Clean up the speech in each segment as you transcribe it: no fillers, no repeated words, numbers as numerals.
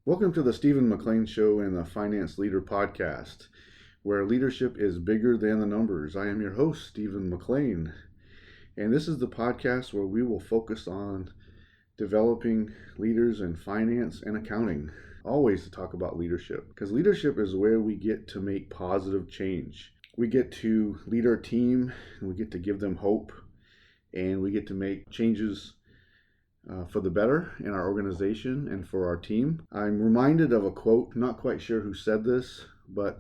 Welcome to the Stephen McLean Show and the Finance Leader Podcast, where leadership is bigger than the numbers. I am your host, Stephen McLean, and this is the podcast where we will focus on developing leaders in finance and accounting. Always to talk about leadership, because leadership is where we get to make positive change. We get to lead our team, and we get to give them hope, and we get to make changes for the better in our organization and for our team. I'm reminded of a quote, I'm not quite sure who said this, but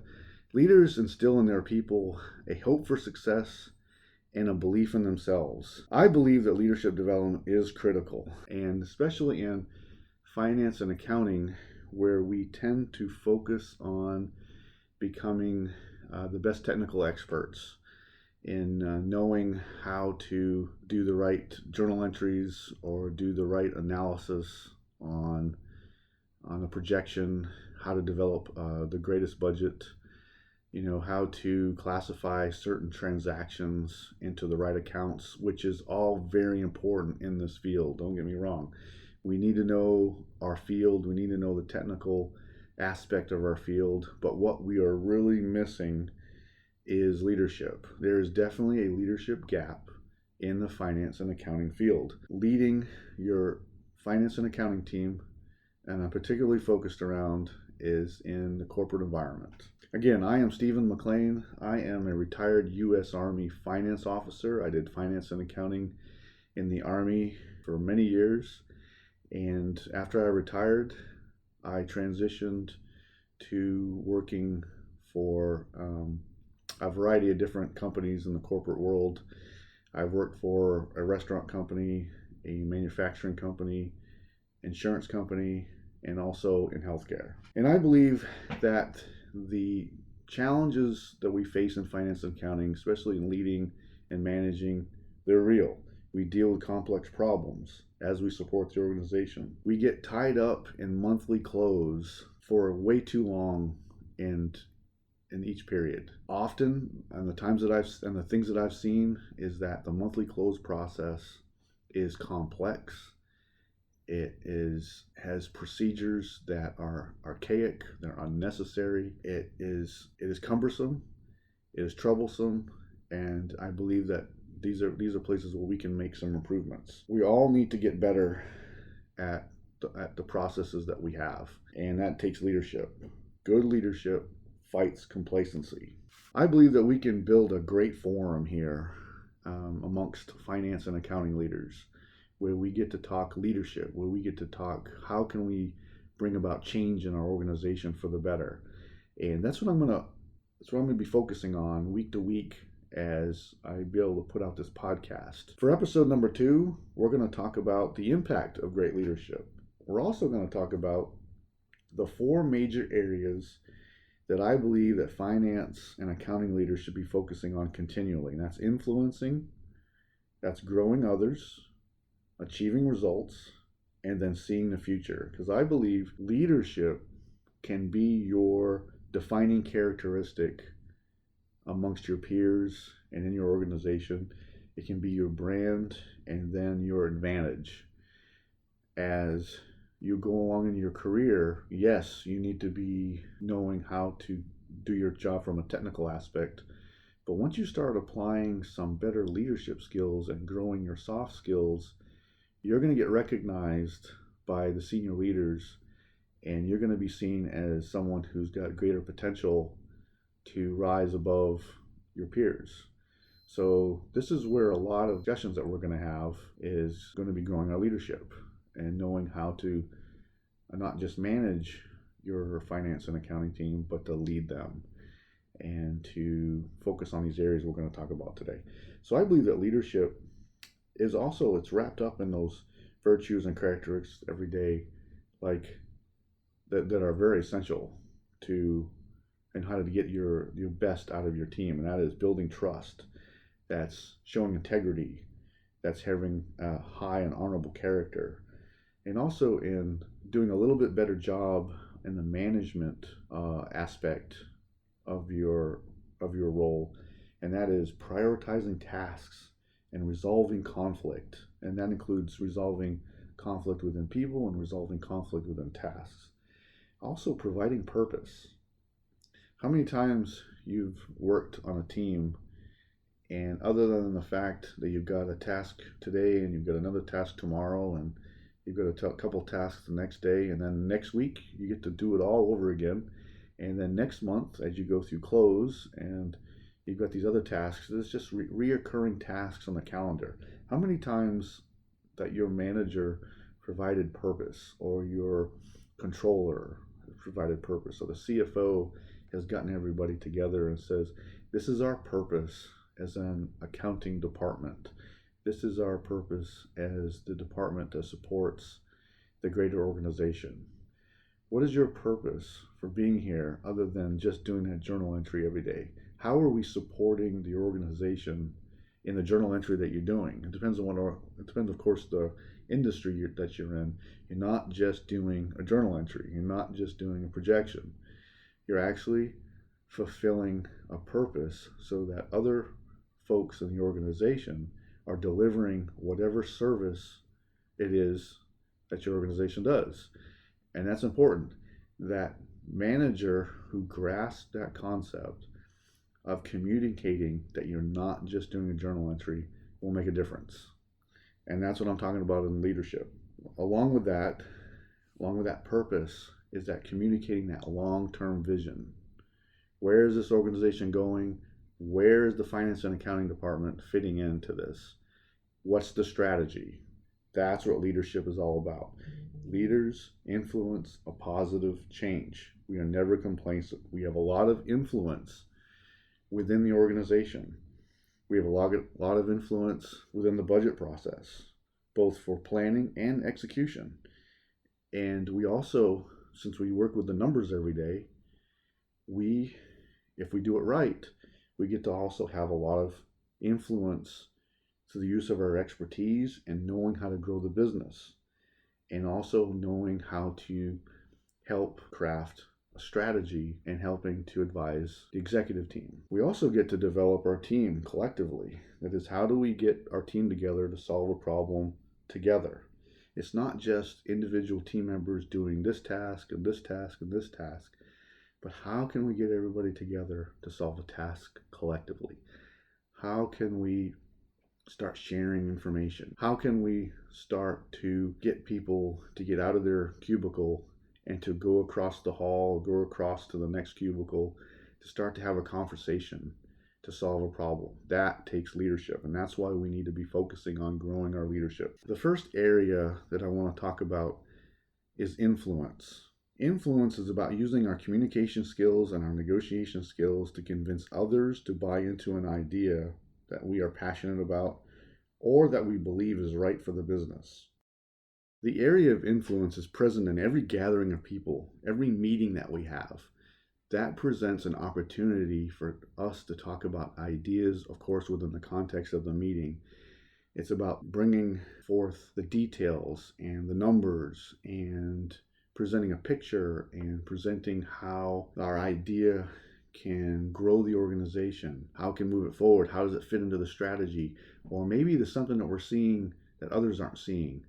leaders instill in their people a hope for success and a belief in themselves. I believe that leadership development is critical, and especially in finance and accounting, where we tend to focus on becoming the best technical experts in knowing how to do the right journal entries or do the right analysis on a projection, how to develop the greatest budget, how to classify certain transactions into the right accounts, which is all very important in this field. Don't get me wrong. We need to know our field. We need to know the technical aspect of our field. But what we are really missing is leadership. There is definitely a leadership gap in the finance and accounting field. Leading your finance and accounting team, and I'm particularly focused around, is in the corporate environment. Again, I am Stephen McLean. I am a retired U.S. Army finance officer. I did finance and accounting in the Army for many years, and after I retired, I transitioned to working for a variety of different companies in the corporate world. I've worked for a restaurant company, a manufacturing company, insurance company, and also in healthcare. And I believe that the challenges that we face in finance and accounting, especially in leading and managing, they're real. We deal with complex problems as we support the organization. We get tied up in monthly close for way too long in each period. Often, and the things that I've seen is that the monthly close process is complex. It has procedures that are archaic, they're unnecessary. It is cumbersome, it is troublesome, and I believe that these are places where we can make some improvements. We all need to get better at the processes that we have, and that takes leadership. Good leadership fights complacency. I believe that we can build a great forum here amongst finance and accounting leaders, where we get to talk leadership, where we get to talk how can we bring about change in our organization for the better. And that's what I'm gonna be focusing on week to week as I be able to put out this podcast. For episode number 2, we're going to talk about the impact of great leadership. We're also going to talk about the 4 major areas that I believe that finance and accounting leaders should be focusing on continually. And that's influencing, that's growing others, achieving results, and then seeing the future. Because I believe leadership can be your defining characteristic amongst your peers and in your organization. It can be your brand and then your advantage. As you go along in your career, yes, you need to be knowing how to do your job from a technical aspect. But once you start applying some better leadership skills and growing your soft skills, you're going to get recognized by the senior leaders, and you're going to be seen as someone who's got greater potential to rise above your peers. So this is where a lot of discussions that we're going to have is going to be growing our leadership and knowing how to not just manage your finance and accounting team, but to lead them and to focus on these areas we're going to talk about today. So I believe that leadership is also, it's wrapped up in those virtues and characteristics every day, like that are very essential to and how to get your best out of your team. And that is building trust, that's showing integrity, that's having a high and honorable character, and also in doing a little bit better job in the management aspect of your role, and that is prioritizing tasks and resolving conflict. And that includes resolving conflict within people and resolving conflict within tasks. Also, providing purpose. How many times you've worked on a team, and other than the fact that you've got a task today and you've got another task tomorrow and you've got a couple tasks the next day, and then next week you get to do it all over again, and then next month as you go through close and you've got these other tasks, there's just reoccurring tasks on the calendar. How many times that your manager provided purpose, or your controller provided purpose, or the CFO has gotten everybody together and says, this is our purpose as an accounting department. This is our purpose as the department that supports the greater organization. What is your purpose for being here other than just doing that journal entry every day? How are we supporting the organization in the journal entry that you're doing? It depends of course, the industry that you're in. You're not just doing a journal entry. You're not just doing a projection. You're actually fulfilling a purpose so that other folks in the organization are delivering whatever service it is that your organization does. And that's important. That manager who grasps that concept of communicating that you're not just doing a journal entry will make a difference. And that's what I'm talking about in leadership. Along with that purpose is that communicating that long-term vision. Where is this organization going? Where is the finance and accounting department fitting into this? What's the strategy? That's what leadership is all about. Leaders influence a positive change. We are never complacent. We have a lot of influence within the organization. We have a lot of influence within the budget process, both for planning and execution. And we also, since we work with the numbers every day, if we do it right, we get to also have a lot of influence through the use of our expertise and knowing how to grow the business, and also knowing how to help craft a strategy and helping to advise the executive team. We also get to develop our team collectively. That is, how do we get our team together to solve a problem together? It's not just individual team members doing this task and this task and this task, but how can we get everybody together to solve a task collectively? How can we start sharing information? How can we start to get people to get out of their cubicle and to go across the hall, go across to the next cubicle, to start to have a conversation to solve a problem? That takes leadership, and that's why we need to be focusing on growing our leadership. The first area that I want to talk about is influence. Influence is about using our communication skills and our negotiation skills to convince others to buy into an idea that we are passionate about or that we believe is right for the business. The area of influence is present in every gathering of people, every meeting that we have. That presents an opportunity for us to talk about ideas, of course, within the context of the meeting. It's about bringing forth the details and the numbers and presenting a picture and presenting how our idea can grow the organization, how it can move it forward, how does it fit into the strategy, or maybe there's something that we're seeing that others aren't seeing.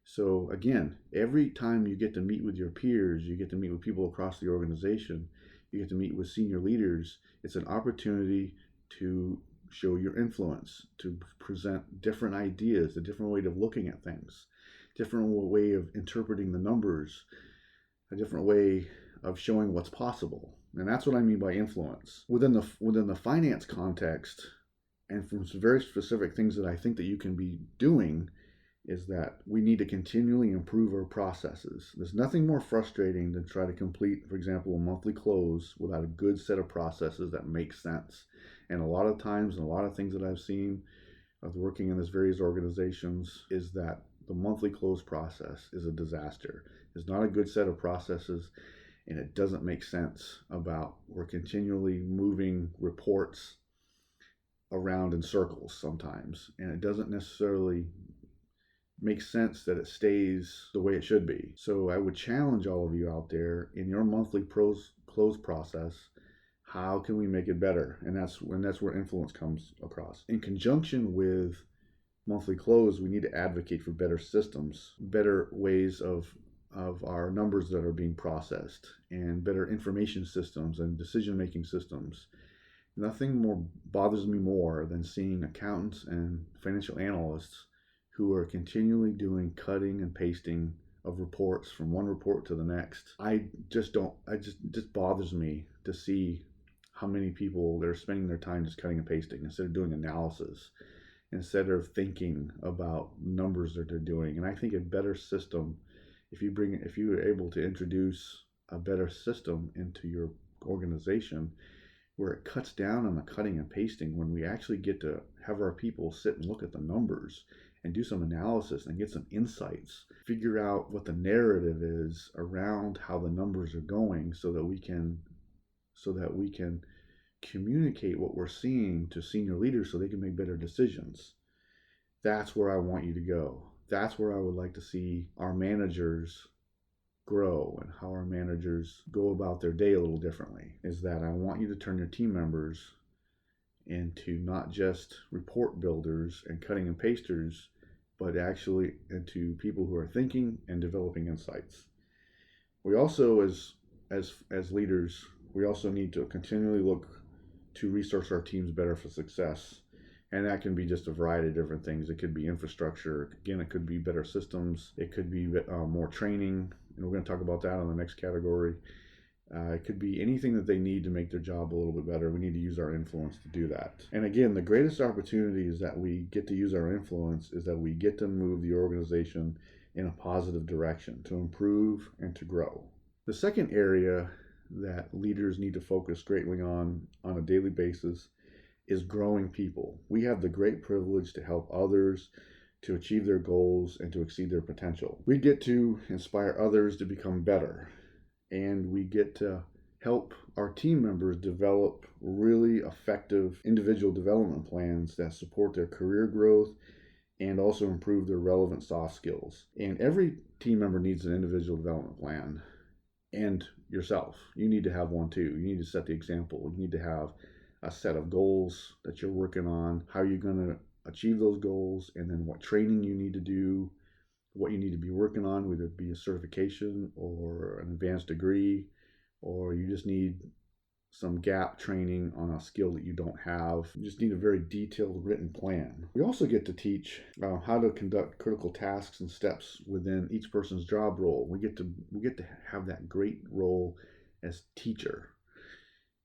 So again, every time you get to meet with your peers, you get to meet with people across the organization, you get to meet with senior leaders, it's an opportunity to show your influence, to present different ideas, a different way of looking at things, different way of interpreting the numbers, a different way of showing what's possible. And that's what I mean by influence. Within the finance context, and from some very specific things that I think that you can be doing, is that we need to continually improve our processes. There's nothing more frustrating than try to complete, for example, a monthly close without a good set of processes that make sense. And a lot of times, and a lot of things that I've seen of working in these various organizations, is that the monthly close process is a disaster. There's not a good set of processes, and it doesn't make sense. We're continually moving reports around in circles sometimes, and it doesn't necessarily make sense that it stays the way it should be. So I would challenge all of you out there in your monthly close process. How can we make it better? And that's where influence comes across. In conjunction with monthly close, we need to advocate for better systems, better ways of of our numbers that are being processed and better information systems and decision-making systems. Nothing more bothers me more than seeing accountants and financial analysts who are continually doing cutting and pasting of reports from one report to the next. It just bothers me to see how many people they're spending their time just cutting and pasting instead of doing analysis, instead of thinking about numbers that they're doing. And I think a better system, if you are able to introduce a better system into your organization where it cuts down on the cutting and pasting, when we actually get to have our people sit and look at the numbers and do some analysis and get some insights, figure out what the narrative is around how the numbers are going, so that we can communicate what we're seeing to senior leaders so they can make better decisions. That's where I want you to go. That's where I would like to see our managers grow, and how our managers go about their day a little differently. Is that I want you to turn your team members into not just report builders and cutting and pasters, but actually into people who are thinking and developing insights. We also, as leaders, we also need to continually look to resource our teams better for success. And that can be just a variety of different things. It could be infrastructure. Again, it could be better systems. It could be more training. And we're going to talk about that on the next category. It could be anything that they need to make their job a little bit better. We need to use our influence to do that. And again, the greatest opportunities that we get to use our influence is that we get to move the organization in a positive direction, to improve and to grow. The second area that leaders need to focus greatly on a daily basis is growing people. We have the great privilege to help others to achieve their goals and to exceed their potential. We get to inspire others to become better, and we get to help our team members develop really effective individual development plans that support their career growth and also improve their relevant soft skills. And every team member needs an individual development plan. And yourself, you need to have one too. You need to set the example. You need to have a set of goals that you're working on, how you're going to achieve those goals, and then what training you need to do, what you need to be working on, whether it be a certification or an advanced degree, or you just need some gap training on a skill that you don't have. You just need a very detailed written plan. We also get to teach how to conduct critical tasks and steps within each person's job role. We get to have that great role as teacher.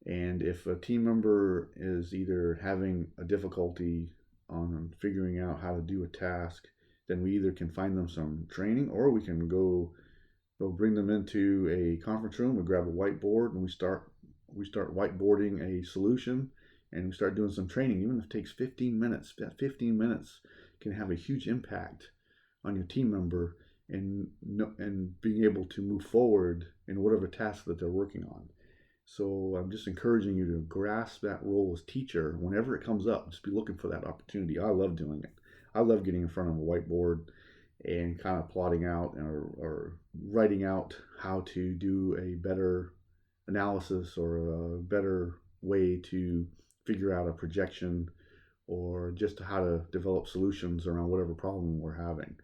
And if a team member is either having a difficulty on figuring out how to do a task, then we either can find them some training, or we can go bring them into a conference room. We grab a whiteboard and we start whiteboarding a solution, and we start doing some training. Even if it takes 15 minutes, that 15 minutes can have a huge impact on your team member and being able to move forward in whatever task that they're working on. So I'm just encouraging you to grasp that role as teacher whenever it comes up. Just be looking for that opportunity. I love doing it. I love getting in front of a whiteboard and kind of plotting out or writing out how to do a better analysis or a better way to figure out a projection, or just how to develop solutions around whatever problem we're having.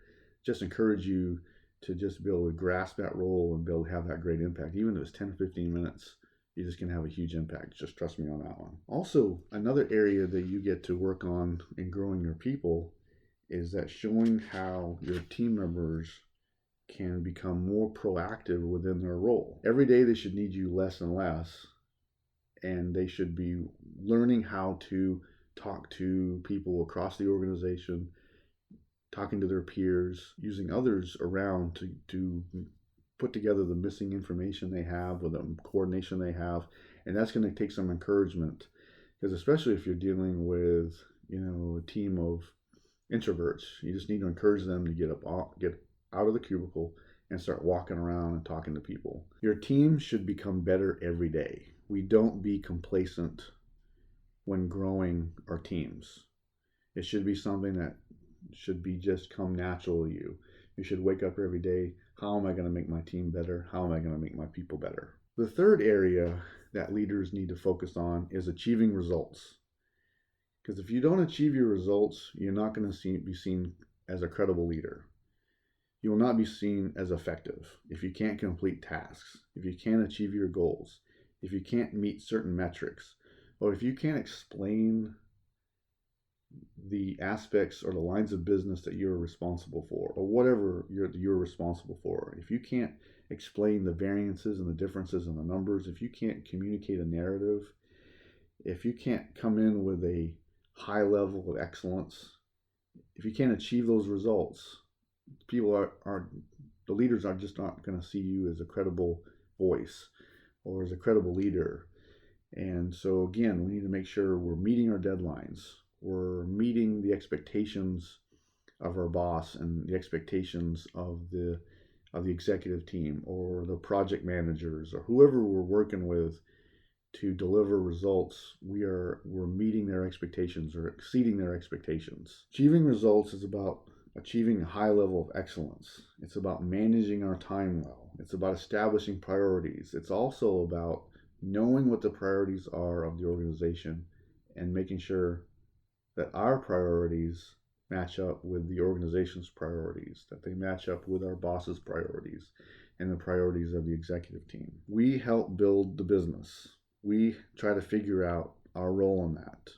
Just encourage you to just be able to grasp that role and be able to have that great impact. Even if it's 10 or 15 minutes, you just can have a huge impact. Just trust me on that one. Also, another area that you get to work on in growing your people is that showing how your team members can become more proactive within their role. Every day they should need you less and less, and they should be learning how to talk to people across the organization, talking to their peers, using others around to put together the missing information they have, with the coordination they have. And that's going to take some encouragement, because especially if you're dealing with a team of introverts, you just need to encourage them to get out of the cubicle and start walking around and talking to people. Your team should become better every day. We don't be complacent when growing our teams. It should be something that should be just come natural to you. You should wake up every day. How am I going to make my team better? How am I going to make my people better? The third area that leaders need to focus on is achieving results. Because if you don't achieve your results, you're not going to be seen as a credible leader. You will not be seen as effective if you can't complete tasks, if you can't achieve your goals, if you can't meet certain metrics, or if you can't explain the aspects or the lines of business that you're responsible for, or whatever you're responsible for. If you can't explain the variances and the differences in the numbers, if you can't communicate a narrative, if you can't come in with a high level of excellence, if you can't achieve those results, people are the leaders are just not going to see you as a credible voice or as a credible leader. And so again, we need to make sure we're meeting our deadlines, we're meeting the expectations of our boss and the expectations of the executive team or the project managers or whoever we're working with to deliver results. We're meeting their expectations or exceeding their expectations. Achieving results is about achieving a high level of excellence. It's about managing our time well. It's about establishing priorities. It's also about knowing what the priorities are of the organization and making sure that our priorities match up with the organization's priorities, that they match up with our boss's priorities and the priorities of the executive team. We help build the business. We try to figure out our role in that.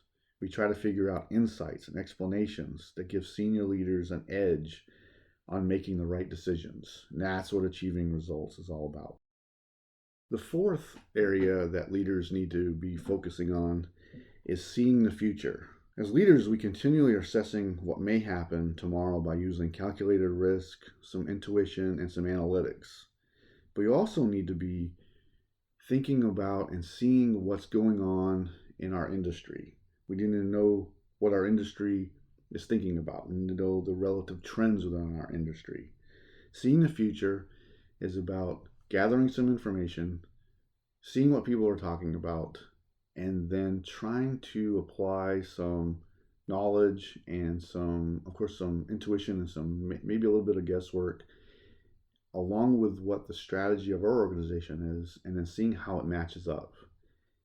We try to figure out insights and explanations that give senior leaders an edge on making the right decisions. And that's what achieving results is all about. The fourth area that leaders need to be focusing on is seeing the future. As leaders, we continually are assessing what may happen tomorrow by using calculated risk, some intuition, and some analytics. But you also need to be thinking about and seeing what's going on in our industry. We need to know what our industry is thinking about. We need to know the relative trends within our industry. Seeing the future is about gathering some information, seeing what people are talking about, and then trying to apply some knowledge and some intuition and some maybe a little bit of guesswork along with what the strategy of our organization is, and then seeing how it matches up.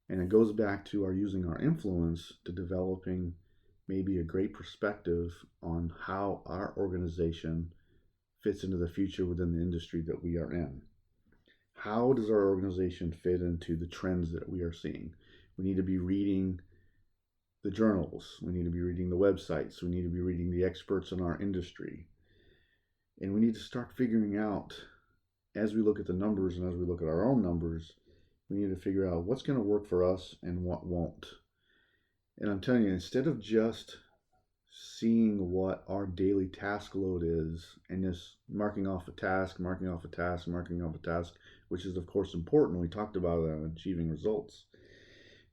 And it goes back to our using our influence to developing maybe a great perspective on how our organization fits into the future within the industry that we are in. How does our organization fit into the trends that we are seeing? We need to be reading the journals. We need to be reading the websites. We need to be reading the experts in our industry. And we need to start figuring out, as we look at the numbers and as we look at our own numbers, we need to figure out what's going to work for us and what won't. And I'm telling you, instead of just seeing what our daily task load is and just marking off a task, which is of course important. We talked about that in achieving results.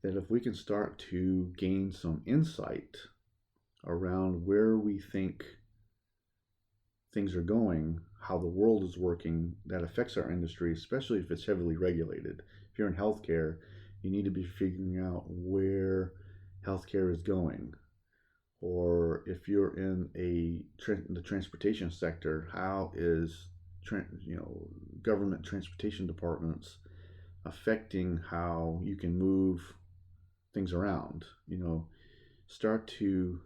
That if we can start to gain some insight around where we think things are going, how the world is working, that affects our industry, especially if it's heavily regulated. If you're in healthcare, you need to be figuring out where healthcare is going. Or if you're in the transportation sector, how is government transportation departments affecting how you can move things around? Start to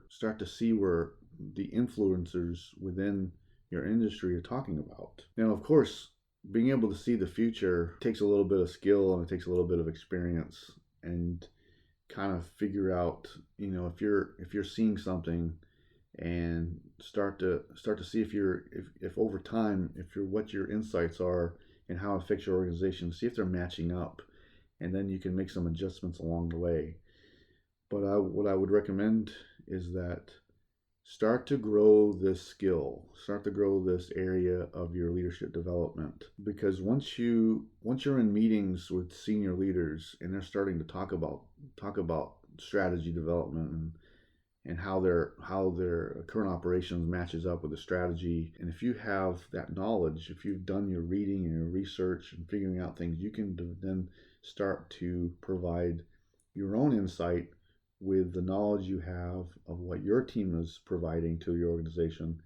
see where the influencers within your industry are talking about. Now, of course, being able to see the future takes a little bit of skill and it takes a little bit of experience, and kind of figure out, if you're seeing something, and start to see if over time, what your insights are and how it affects your organization, see if they're matching up, and then you can make some adjustments along the way. But what I would recommend is that start to grow this skill, start to grow this area of your leadership development, because once you're in meetings with senior leaders and they're starting to talk about strategy development and how their current operations matches up with the strategy, and if you have that knowledge, if you've done your reading and your research and figuring out things, you can then start to provide your own insight with the knowledge you have of what your team is providing to your organization,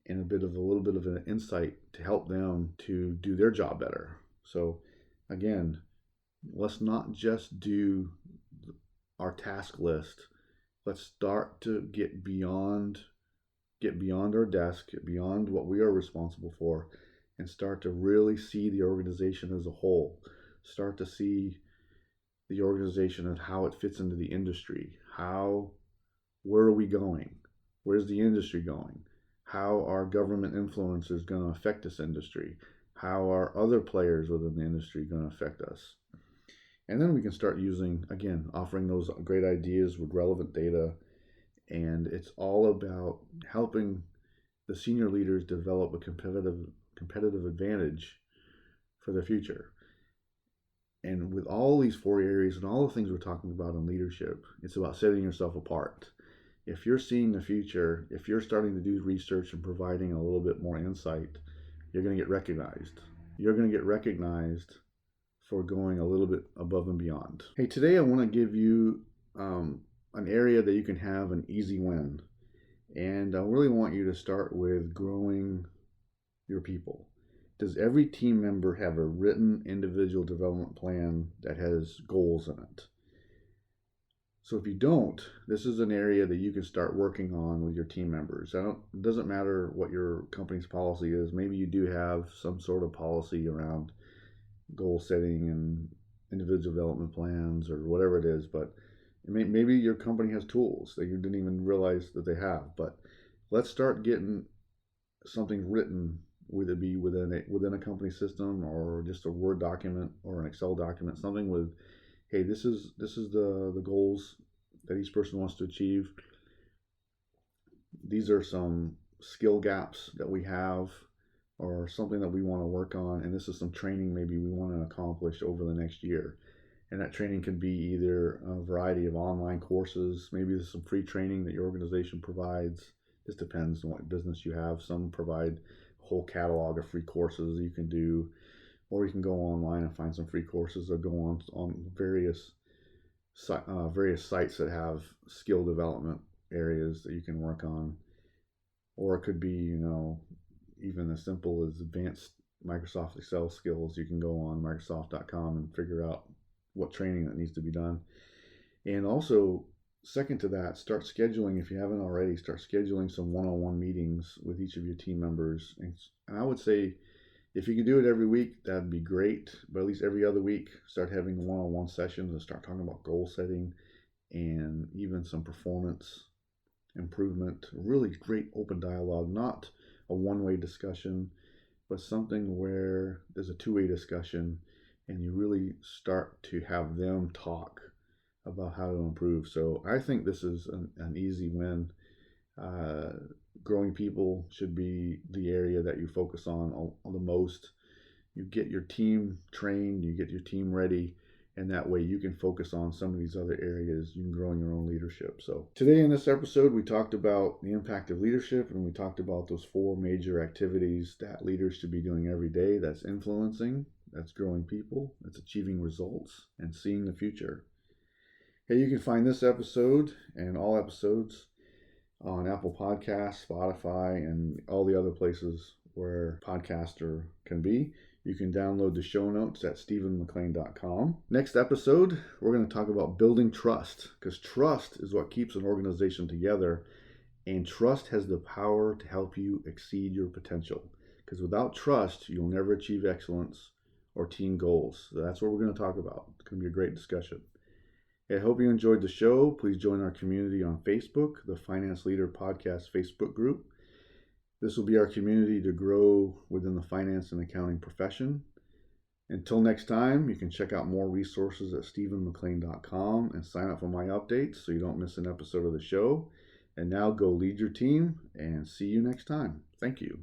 and a little bit of an insight to help them to do their job better. So again, let's not just do our task list. Let's start to get beyond get beyond our desk, get beyond what we are responsible for, and start to really see the organization as a whole. Start to see the organization and how it fits into the industry. Where are we going? Where's the industry going? How are government influences going to affect this industry? How are other players within the industry going to affect us? And then we can start offering those great ideas with relevant data. And it's all about helping the senior leaders develop a competitive advantage for the future. And with all these four areas and all the things we're talking about in leadership, it's about setting yourself apart. If you're seeing the future, if you're starting to do research and providing a little bit more insight, you're going to get recognized. You're going to get recognized for going a little bit above and beyond. Hey, today I want to give you an area that you can have an easy win. And I really want you to start with growing your people. Does every team member have a written individual development plan that has goals in it? So if you don't, this is an area that you can start working on with your team members. It doesn't matter what your company's policy is. Maybe you do have some sort of policy around goal setting and individual development plans or whatever it is, but maybe your company has tools that you didn't even realize that they have. But let's start getting something written, whether it be within a company system or just a Word document or an Excel document, something with, hey, this is the goals that each person wants to achieve. These are some skill gaps that we have or something that we want to work on, and this is some training maybe we want to accomplish over the next year. And that training could be either a variety of online courses, maybe there's some free training that your organization provides. This depends on what business you have. Some provide a whole catalog of free courses you can do, or you can go online and find some free courses, or go on various sites that have skill development areas that you can work on. Or it could be, even as simple as advanced Microsoft Excel skills. You can go on Microsoft.com and figure out what training that needs to be done. And also, second to that, start scheduling, if you haven't already, start scheduling some one-on-one meetings with each of your team members. And I would say, if you can do it every week, that'd be great. But at least every other week, start having one-on-one sessions and start talking about goal setting and even some performance improvement. Really great open dialogue, not a one-way discussion, but something where there's a two-way discussion and you really start to have them talk about how to improve. So I think this is an easy win. Growing people should be the area that you focus on the most. You get your team trained, you get your team ready, and that way you can focus on some of these other areas. You can grow in your own leadership. So today in this episode, we talked about the impact of leadership, and we talked about those four major activities that leaders should be doing every day. That's influencing, that's growing people, that's achieving results, and seeing the future. Hey, you can find this episode and all episodes on Apple Podcasts, Spotify, and all the other places where podcaster can be. You can download the show notes at stephenmclean.com. Next episode, we're going to talk about building trust, because trust is what keeps an organization together, and trust has the power to help you exceed your potential. Because without trust, you'll never achieve excellence or team goals. So that's what we're going to talk about. It's going to be a great discussion. I hope you enjoyed the show. Please join our community on Facebook, the Finance Leader Podcast Facebook group. This will be our community to grow within the finance and accounting profession. Until next time, you can check out more resources at stephenmclean.com and sign up for my updates so you don't miss an episode of the show. And now go lead your team, and see you next time. Thank you.